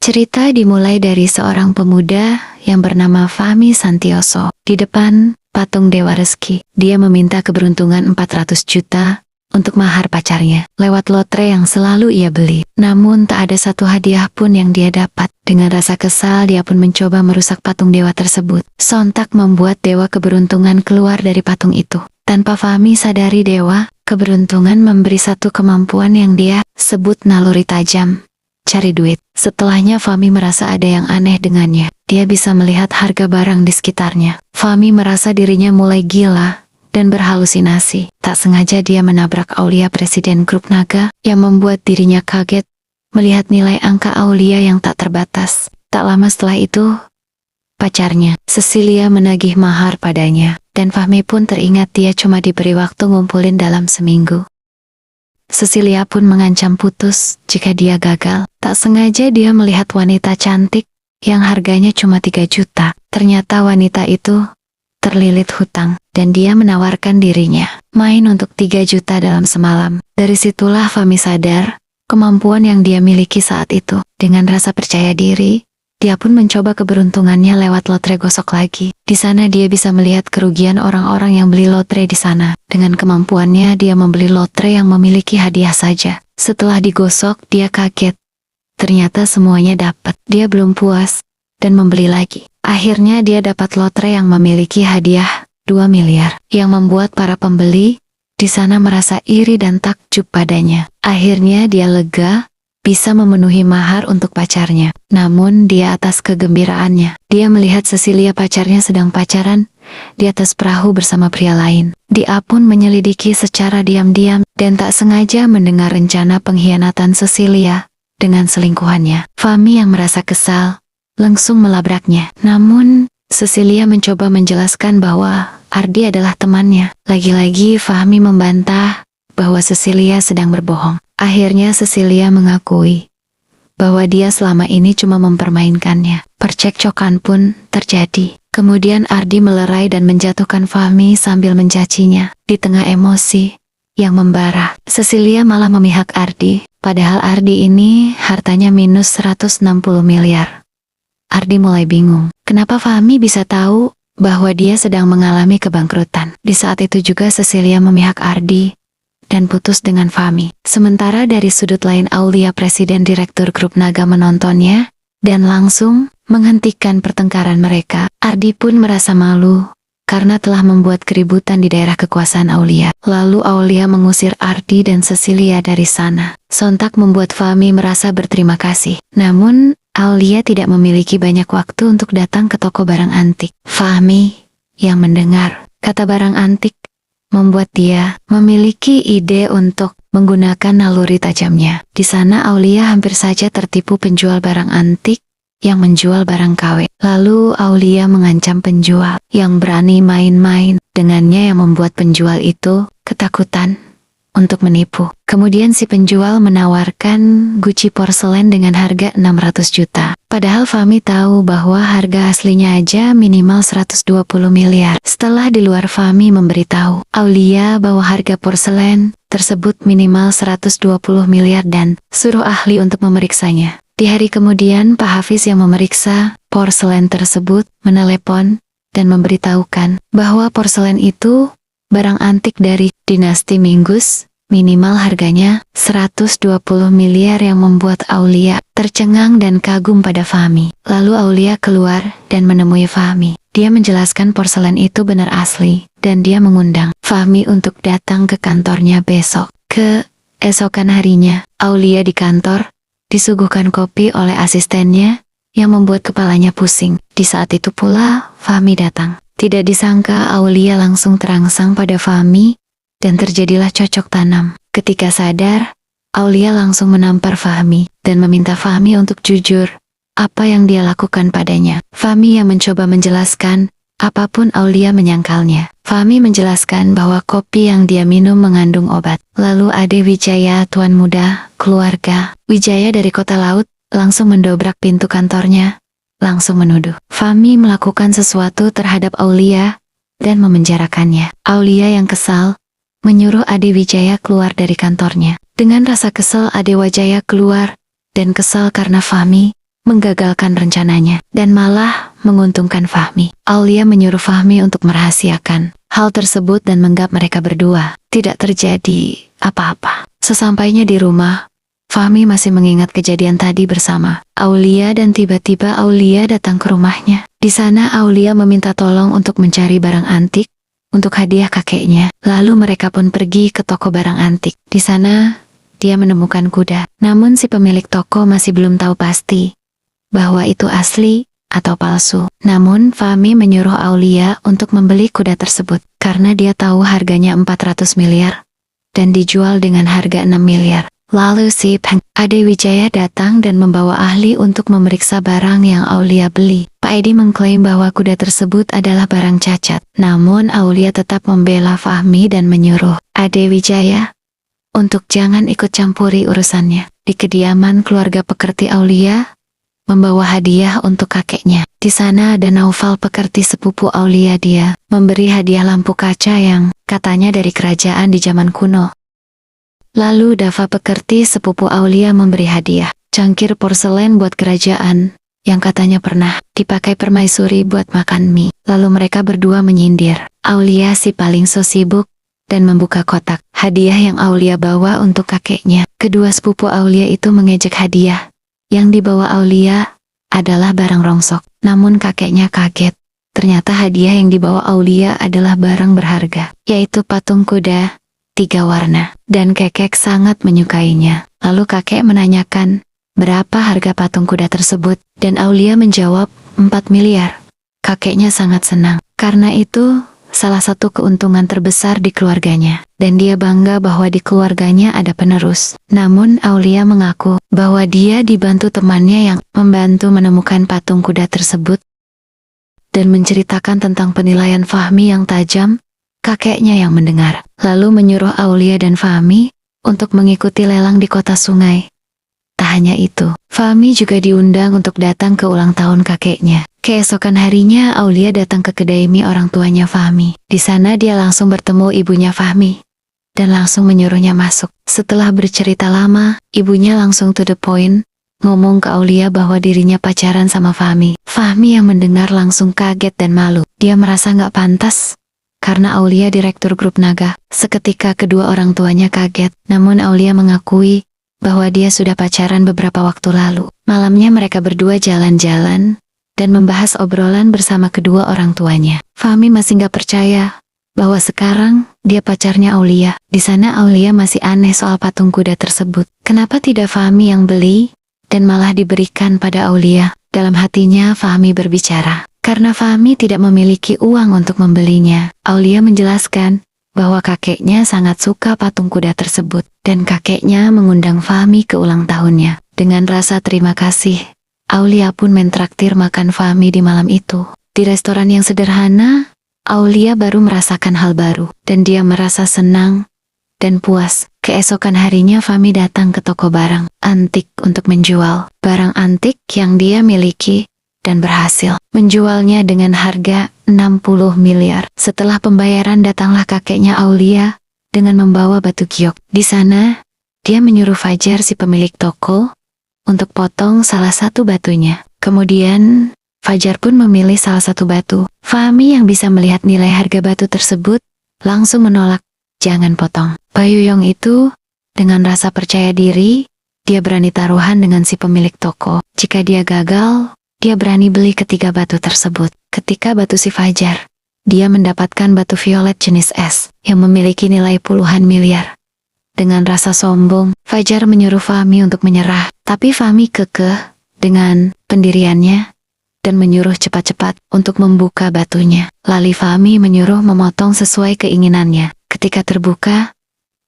Cerita dimulai dari seorang pemuda yang bernama Fahmi Santioso. Di depan patung Dewa Reski, dia meminta keberuntungan 400 juta untuk mahar pacarnya lewat lotre yang selalu ia beli. Namun tak ada satu hadiah pun yang dia dapat. Dengan rasa kesal, dia pun mencoba merusak patung dewa tersebut. Sontak membuat dewa keberuntungan keluar dari patung itu. Tanpa Fahmi sadari, dewa keberuntungan memberi satu kemampuan yang dia sebut naluri tajam. Cari duit. Setelahnya Fahmi merasa ada yang aneh dengannya. Dia bisa melihat harga barang di sekitarnya. Fahmi merasa dirinya mulai gila dan berhalusinasi. Tak sengaja dia menabrak Aulia, presiden grup naga, yang membuat dirinya kaget melihat nilai angka Aulia yang tak terbatas. Tak lama setelah itu, pacarnya, Cecilia, menagih mahar padanya, dan Fahmi pun teringat dia cuma diberi waktu ngumpulin dalam seminggu. Cecilia pun mengancam putus jika dia gagal. Tak sengaja dia melihat wanita cantik yang harganya cuma 3 juta. Ternyata wanita itu terlilit hutang, dan dia menawarkan dirinya main untuk 3 juta dalam semalam. Dari situlah Fahmi sadar kemampuan yang dia miliki saat itu. Dengan rasa percaya diri, dia pun mencoba keberuntungannya lewat lotre gosok lagi. Di sana dia bisa melihat kerugian orang-orang yang beli lotre di sana. Dengan kemampuannya, dia membeli lotre yang memiliki hadiah saja. Setelah digosok, dia kaget. Ternyata semuanya dapat. Dia belum puas dan membeli lagi. Akhirnya dia dapat lotre yang memiliki hadiah 2 miliar, yang membuat para pembeli di sana merasa iri dan takjub padanya. Akhirnya dia lega, bisa memenuhi mahar untuk pacarnya. Namun dia atas kegembiraannya, dia melihat Cecilia, pacarnya, sedang pacaran di atas perahu bersama pria lain. Dia pun menyelidiki secara diam-diam dan tak sengaja mendengar rencana pengkhianatan Cecilia dengan selingkuhannya. Fahmi yang merasa kesal langsung melabraknya. Namun Cecilia mencoba menjelaskan bahwa Ardi adalah temannya. Lagi-lagi Fahmi membantah bahwa Cecilia sedang berbohong. Akhirnya Cecilia mengakui bahwa dia selama ini cuma mempermainkannya. Percekcokan pun terjadi. Kemudian Ardi melerai dan menjatuhkan Fahmi sambil mencacinya. Di tengah emosi yang membara, Cecilia malah memihak Ardi, padahal Ardi ini hartanya minus 160 miliar. Ardi mulai bingung. Kenapa Fahmi bisa tahu bahwa dia sedang mengalami kebangkrutan? Di saat itu juga Cecilia memihak Ardi dan putus dengan Fahmi. Sementara dari sudut lain, Aulia, presiden direktur grup naga, menontonnya dan langsung menghentikan pertengkaran mereka. Ardi pun merasa malu karena telah membuat keributan di daerah kekuasaan Aulia. Lalu Aulia mengusir Ardi dan Cecilia dari sana. Sontak membuat Fahmi merasa berterima kasih. Namun Aulia tidak memiliki banyak waktu untuk datang ke toko barang antik. Fahmi yang mendengar kata barang antik membuat dia memiliki ide untuk menggunakan naluri tajamnya. Di sana Aulia hampir saja tertipu penjual barang antik yang menjual barang KW. Lalu Aulia mengancam penjual yang berani main-main dengannya, yang membuat penjual itu ketakutan untuk menipu. Kemudian si penjual menawarkan guci porselen dengan harga 600 juta. Padahal Fahmi tahu bahwa harga aslinya aja minimal 120 miliar. Setelah di luar, Fahmi memberitahu Aulia bahwa harga porselen tersebut minimal 120 miliar dan suruh ahli untuk memeriksanya. Di hari kemudian, Pak Hafiz yang memeriksa porselen tersebut menelepon dan memberitahukan bahwa porselen itu barang antik dari dinasti Minggus, minimal harganya 120 miliar, yang membuat Aulia tercengang dan kagum pada Fahmi. Lalu Aulia keluar dan menemui Fahmi. Dia menjelaskan porselen itu benar asli dan dia mengundang Fahmi untuk datang ke kantornya besok. Keesokan harinya, Aulia di kantor disuguhkan kopi oleh asistennya yang membuat kepalanya pusing. Di saat itu pula Fahmi datang. Tidak disangka Aulia langsung terangsang pada Fahmi dan terjadilah cocok tanam. Ketika sadar, Aulia langsung menampar Fahmi dan meminta Fahmi untuk jujur apa yang dia lakukan padanya. Fahmi yang mencoba menjelaskan, apapun Aulia menyangkalnya. Fahmi menjelaskan bahwa kopi yang dia minum mengandung obat. Lalu Ade Wijaya, tuan muda keluarga Wijaya dari kota laut, langsung mendobrak pintu kantornya, langsung menuduh Fahmi melakukan sesuatu terhadap Aulia dan memenjarakannya. Aulia yang kesal menyuruh Ade Wijaya keluar dari kantornya. Dengan rasa kesal, Ade Wijaya keluar dan kesal karena Fahmi menggagalkan rencananya, dan malah menguntungkan Fahmi. Aulia menyuruh Fahmi untuk merahasiakan hal tersebut dan menganggap mereka berdua tidak terjadi apa-apa. Sesampainya di rumah, Fahmi masih mengingat kejadian tadi bersama Aulia dan tiba-tiba Aulia datang ke rumahnya. Di sana Aulia meminta tolong untuk mencari barang antik untuk hadiah kakeknya. Lalu mereka pun pergi ke toko barang antik. Di sana dia menemukan kuda. Namun si pemilik toko masih belum tahu pasti bahwa itu asli atau palsu. Namun Fahmi menyuruh Aulia untuk membeli kuda tersebut karena dia tahu harganya 400 miliar dan dijual dengan harga 6 miliar. Lalu si Ade Wijaya datang dan membawa ahli untuk memeriksa barang yang Aulia beli. Pak Edi mengklaim bahwa kuda tersebut adalah barang cacat. Namun Aulia tetap membela Fahmi dan menyuruh Ade Wijaya untuk jangan ikut campuri urusannya. Di kediaman keluarga pekerti Aulia membawa hadiah untuk kakeknya. Di sana ada Naufal pekerti sepupu Aulia. Dia memberi hadiah lampu kaca yang katanya dari kerajaan di zaman kuno. Lalu Dava pekerti sepupu Aulia memberi hadiah cangkir porselen buat kerajaan yang katanya pernah dipakai permaisuri buat makan mie. Lalu mereka berdua menyindir Aulia si paling so sibuk dan membuka kotak hadiah yang Aulia bawa untuk kakeknya. Kedua sepupu Aulia itu mengejek hadiah yang dibawa Aulia adalah barang rongsok. Namun kakeknya kaget. Ternyata hadiah yang dibawa Aulia adalah barang berharga, yaitu patung kuda 3 warna, dan kakek sangat menyukainya. Lalu kakek menanyakan berapa harga patung kuda tersebut, dan Aulia menjawab 4 miliar. Kakeknya sangat senang, karena itu salah satu keuntungan terbesar di keluarganya, dan dia bangga bahwa di keluarganya ada penerus. Namun Aulia mengaku bahwa dia dibantu temannya yang membantu menemukan patung kuda tersebut, dan menceritakan tentang penilaian Fahmi yang tajam. Kakeknya yang mendengar, lalu menyuruh Aulia dan Fahmi untuk mengikuti lelang di kota sungai. Tak hanya itu, Fahmi juga diundang untuk datang ke ulang tahun kakeknya. Keesokan harinya Aulia datang ke kedai mie orang tuanya Fahmi. Di sana dia langsung bertemu ibunya Fahmi dan langsung menyuruhnya masuk. Setelah bercerita lama, ibunya langsung to the point, ngomong ke Aulia bahwa dirinya pacaran sama Fahmi. Fahmi yang mendengar langsung kaget dan malu. Dia merasa nggak pantas karena Aulia direktur grup Naga. Seketika kedua orang tuanya kaget, namun Aulia mengakui bahwa dia sudah pacaran beberapa waktu lalu. Malamnya mereka berdua jalan-jalan dan membahas obrolan bersama kedua orang tuanya. Fahmi masih nggak percaya bahwa sekarang dia pacarnya Aulia. Di sana Aulia masih aneh soal patung kuda tersebut. Kenapa tidak Fahmi yang beli dan malah diberikan pada Aulia? Dalam hatinya Fahmi berbicara. Karena Fahmi tidak memiliki uang untuk membelinya, Aulia menjelaskan bahwa kakeknya sangat suka patung kuda tersebut, dan kakeknya mengundang Fahmi ke ulang tahunnya. Dengan rasa terima kasih, Aulia pun mentraktir makan Fahmi di malam itu. Di restoran yang sederhana, Aulia baru merasakan hal baru, dan dia merasa senang dan puas. Keesokan harinya Fahmi datang ke toko barang antik untuk menjual barang antik yang dia miliki, dan berhasil menjualnya dengan harga 60 miliar. Setelah pembayaran datanglah kakeknya Aulia dengan membawa batu giok. Di sana, dia menyuruh Fajar si pemilik toko untuk potong salah satu batunya. Kemudian, Fajar pun memilih salah satu batu. Fahmi yang bisa melihat nilai harga batu tersebut langsung menolak, jangan potong. Bayuyong itu dengan rasa percaya diri, dia berani taruhan dengan si pemilik toko. Jika dia gagal, dia berani beli ketiga batu tersebut. Ketika batu si Fajar, dia mendapatkan batu violet jenis es yang memiliki nilai puluhan miliar. Dengan rasa sombong, Fajar menyuruh Fahmi untuk menyerah, tapi Fahmi kekeh dengan pendiriannya dan menyuruh cepat-cepat untuk membuka batunya. Lalu Fahmi menyuruh memotong sesuai keinginannya. Ketika terbuka,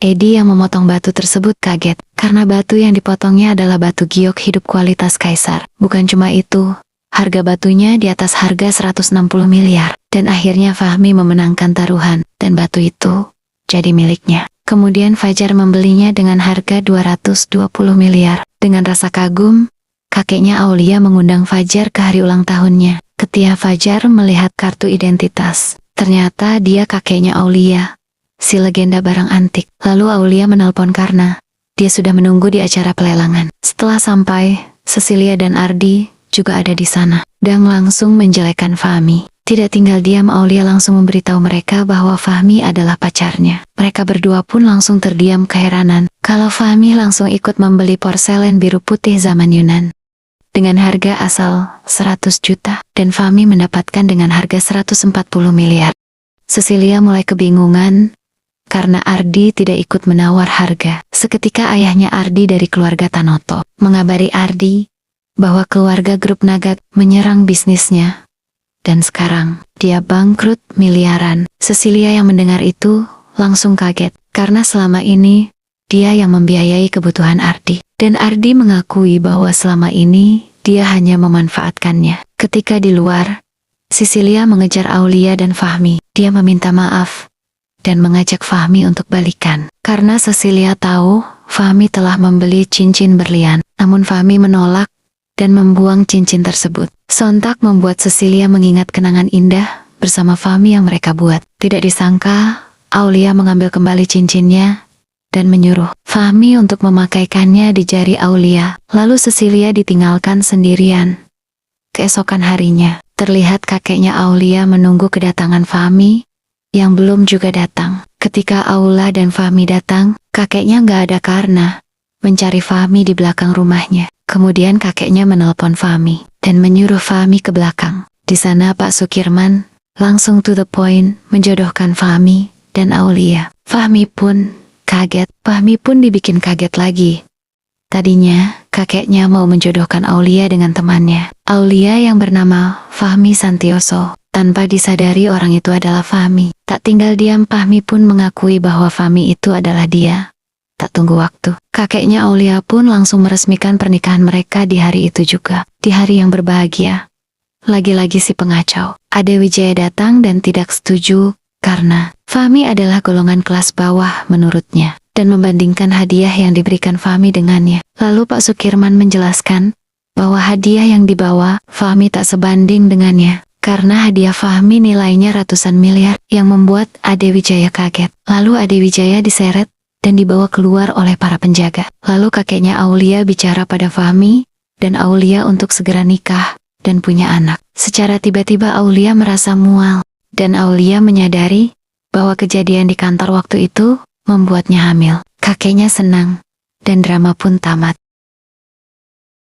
Edi yang memotong batu tersebut kaget, karena batu yang dipotongnya adalah batu giok hidup kualitas kaisar. Bukan cuma itu, harga batunya di atas harga 160 miliar. Dan akhirnya Fahmi memenangkan taruhan, dan batu itu jadi miliknya. Kemudian Fajar membelinya dengan harga 220 miliar. Dengan rasa kagum, kakeknya Aulia mengundang Fajar ke hari ulang tahunnya. Ketika Fajar melihat kartu identitas, ternyata dia kakeknya Aulia, si legenda barang antik. Lalu Aulia menelpon karena dia sudah menunggu di acara pelelangan. Setelah sampai, Cecilia dan Ardi juga ada di sana. Dang langsung menjelekkan Fahmi. Tidak tinggal diam, Aulia langsung memberitahu mereka bahwa Fahmi adalah pacarnya. Mereka berdua pun langsung terdiam keheranan kalau Fahmi langsung ikut membeli porselen biru putih zaman Yunan dengan harga asal 100 juta dan Fahmi mendapatkan dengan harga 140 miliar. Cecilia mulai kebingungan karena Ardi tidak ikut menawar harga. Seketika ayahnya Ardi dari keluarga Tanoto mengabari Ardi bahwa keluarga grup Nagat menyerang bisnisnya dan sekarang dia bangkrut miliaran. Cecilia yang mendengar itu langsung kaget karena selama ini dia yang membiayai kebutuhan Ardi dan Ardi mengakui bahwa selama ini dia hanya memanfaatkannya. Ketika di luar, Cecilia mengejar Aulia dan Fahmi. Dia meminta maaf dan mengajak Fahmi untuk balikan karena Cecilia tahu Fahmi telah membeli cincin berlian. Namun Fahmi menolak dan membuang cincin tersebut. Sontak membuat Cecilia mengingat kenangan indah bersama Fahmi yang mereka buat. Tidak disangka, Aulia mengambil kembali cincinnya dan menyuruh Fahmi untuk memakaikannya di jari Aulia. Lalu Cecilia ditinggalkan sendirian. Keesokan harinya, terlihat kakeknya Aulia menunggu kedatangan Fahmi yang belum juga datang. Ketika Aula dan Fahmi datang, kakeknya nggak ada karena mencari Fahmi di belakang rumahnya. Kemudian kakeknya menelpon Fahmi dan menyuruh Fahmi ke belakang. Di sana Pak Sukirman langsung to the point menjodohkan Fahmi dan Aulia. Fahmi pun kaget. Fahmi pun dibikin kaget lagi. Tadinya kakeknya mau menjodohkan Aulia dengan temannya. Aulia yang bernama Fahmi Santioso. Tanpa disadari orang itu adalah Fahmi. Tak tinggal diam, Fahmi pun mengakui bahwa Fahmi itu adalah dia. Tak tunggu waktu, kakeknya Aulia pun langsung meresmikan pernikahan mereka di hari itu juga. Di hari yang berbahagia. Lagi-lagi si pengacau, Ade Wijaya datang dan tidak setuju karena Fahmi adalah golongan kelas bawah menurutnya dan membandingkan hadiah yang diberikan Fahmi dengannya. Lalu Pak Sukirman menjelaskan bahwa hadiah yang dibawa Fahmi tak sebanding dengannya karena hadiah Fahmi nilainya ratusan miliar yang membuat Ade Wijaya kaget. Lalu Ade Wijaya diseret dan dibawa keluar oleh para penjaga. Lalu kakeknya Aulia bicara pada Fahmi dan Aulia untuk segera nikah dan punya anak. Secara tiba-tiba Aulia merasa mual dan Aulia menyadari bahwa kejadian di kantor waktu itu membuatnya hamil. Kakeknya senang dan drama pun tamat.